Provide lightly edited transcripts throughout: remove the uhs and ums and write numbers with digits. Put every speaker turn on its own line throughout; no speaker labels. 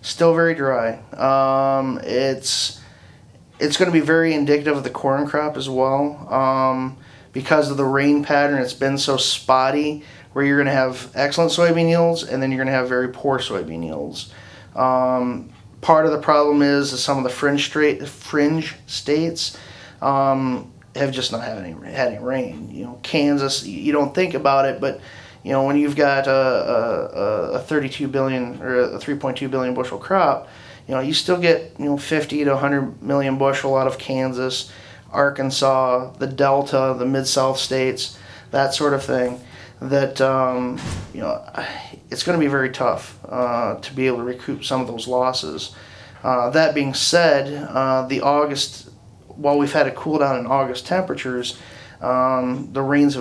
Still very dry. It's going to be very indicative of the corn crop as well, because of the rain pattern. It's been so spotty, where you're going to have excellent soybean yields and then you're going to have very poor soybean yields. Part of the problem is some of the fringe states have just not had any rain. You know, Kansas, you don't think about it, but you know, when you've got a 32 billion or a 3.2 billion bushel crop, you know, you still get, you know, 50 to 100 million bushel out of Kansas, Arkansas, the Delta, the Mid-South states, that sort of thing. That you know, it's going to be very tough to be able to recoup some of those losses. That being said, the August, while we've had a cool down in August temperatures, the rains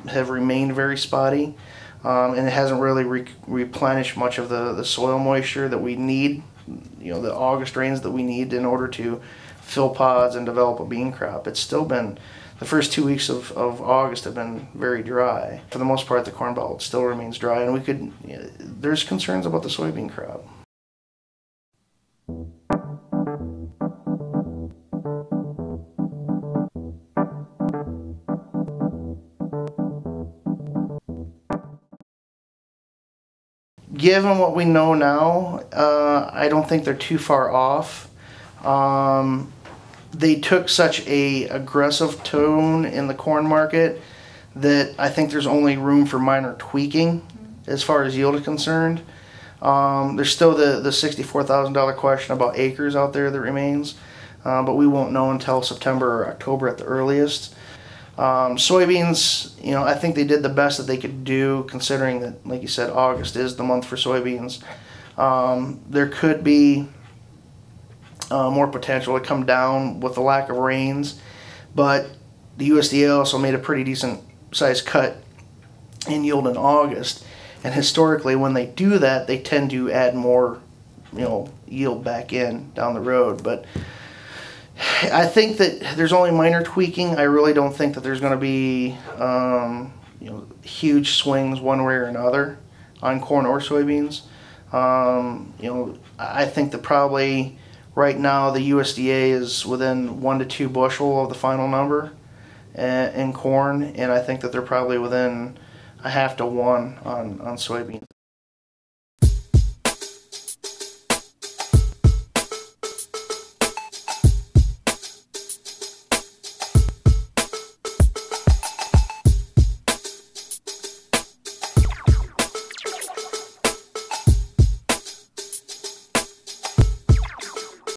have remained very spotty, and it hasn't really replenished much of the soil moisture that we need. You know, the August rains that we need in order to fill pods and develop a bean crop. It's still been, the first 2 weeks of August have been very dry. For the most part, the Corn Belt still remains dry, and there's concerns about the soybean crop. Given what we know now, I don't think they're too far off. They took such a aggressive tone in the corn market that I think there's only room for minor tweaking as far as yield is concerned. There's still the $64,000 question about acres out there that remains, but we won't know until September or October at the earliest. Soybeans, you know, I think they did the best that they could do, considering that, like you said, August is the month for soybeans. There could be more potential to come down with the lack of rains, but the USDA also made a pretty decent sized cut in yield in August, and historically when they do that, they tend to add more, you know, yield back in down the road. But I think that there's only minor tweaking. I really don't think that there's going to be you know, huge swings one way or another on corn or soybeans. You know, I think that probably right now the USDA is within 1 to 2 bushel of the final number in corn, and I think that they're probably within a half to 1 on soybeans.